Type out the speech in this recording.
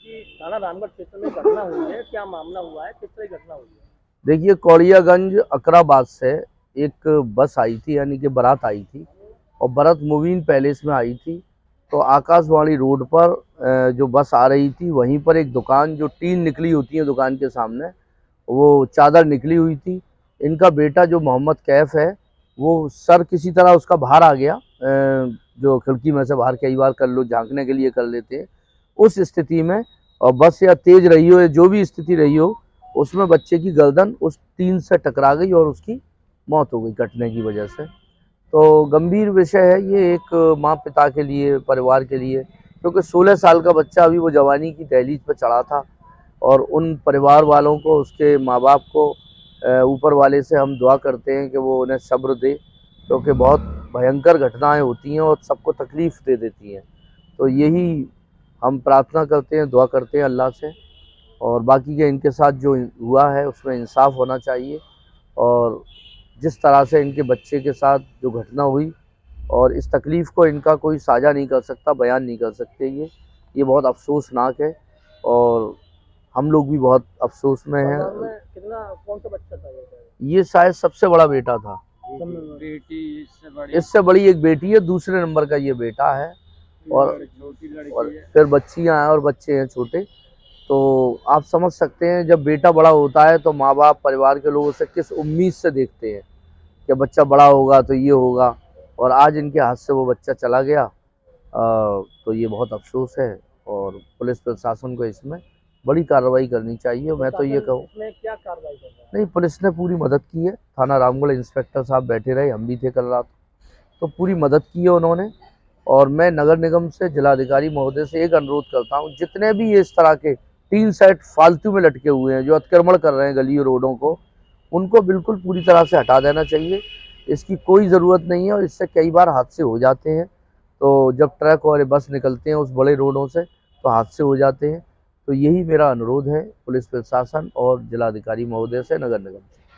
कि थाना रामगढ़ क्षेत्र में घटना हुई है, क्या मामला हुआ है, किस तरह की घटना हुई है? देखिए, कौड़ियागंज अकराबाद से एक बस आई थी, यानी कि बारात आई थी और बारात मुवीन पैलेस में आई थी। तो आकाशवाणी रोड पर जो बस आ रही थी, वहीं पर एक दुकान जो टीन निकली होती है दुकान के सामने, वो चादर निकली हुई थी। इनका बेटा जो मोहम्मद कैफ है, वो सर किसी तरह उसका बाहर आ गया, जो खिड़की में से बाहर कई बार कर लो झांकने के लिए कर लेते हैं, उस स्थिति में, और बस या तेज रही हो या जो भी स्थिति रही हो, उसमें बच्चे की गर्दन उस टीन से टकरा गई और उसकी मौत हो गई कटने की वजह से। तो गंभीर विषय है ये एक माँ पिता के लिए, परिवार के लिए, क्योंकि 16 साल का बच्चा अभी वो जवानी की दहलीज पर चढ़ा था। और उन परिवार वालों को, उसके माँ बाप को ऊपर वाले से हम दुआ करते हैं कि वो उन्हें सब्र दे, क्योंकि बहुत भयंकर घटनाएं होती हैं और सबको तकलीफ़ दे देती हैं। तो यही हम प्रार्थना करते हैं, दुआ करते हैं अल्लाह से, और बाकी के इनके साथ जो हुआ है उसमें इंसाफ होना चाहिए। और जिस तरह से इनके बच्चे के साथ जो घटना हुई, और इस तकलीफ़ को इनका कोई साझा नहीं कर सकता, बयान नहीं कर सकते, ये बहुत अफ़सोसनाक है। और हम लोग भी बहुत अफ़सोस में हैं। परिवार में कितना, कौन सा बच्चा था ये? ये शायद सबसे बड़ा बेटा था। बेटी इससे बड़ी एक बेटी है, दूसरे नंबर का ये बेटा है, और छोटी लड़की और है। फिर बच्चियां हैं और बच्चे हैं छोटे। तो आप समझ सकते हैं, जब बेटा बड़ा होता है तो माँ बाप परिवार के लोगों से किस उम्मीद से देखते हैं कि बच्चा बड़ा होगा तो ये होगा, और आज इनके हाथ से वो बच्चा चला गया। तो ये बहुत अफसोस है, और पुलिस प्रशासन को इसमें बड़ी कार्रवाई करनी चाहिए। मैं तो ये कहूँ, इसमें क्या कार्रवाई कर रहा है? नहीं, पुलिस ने पूरी मदद की है। थाना रामगढ़ इंस्पेक्टर साहब बैठे रहे, हम भी थे कल रात, तो पूरी मदद की है उन्होंने। और मैं नगर निगम से, जिलाधिकारी महोदय से एक अनुरोध करता हूँ, जितने भी ये इस तरह के टीन सेट फालतू में लटके हुए हैं जो अतिक्रमण कर रहे हैं गलियों रोडों को, उनको बिल्कुल पूरी तरह से हटा देना चाहिए। इसकी कोई ज़रूरत नहीं है, और इससे कई बार हादसे हो जाते हैं। तो जब ट्रक और बस निकलते हैं उस बड़े रोडों से, तो हादसे हो जाते हैं। तो यही मेरा अनुरोध है पुलिस प्रशासन और जिलाधिकारी महोदय से, नगर निगम से।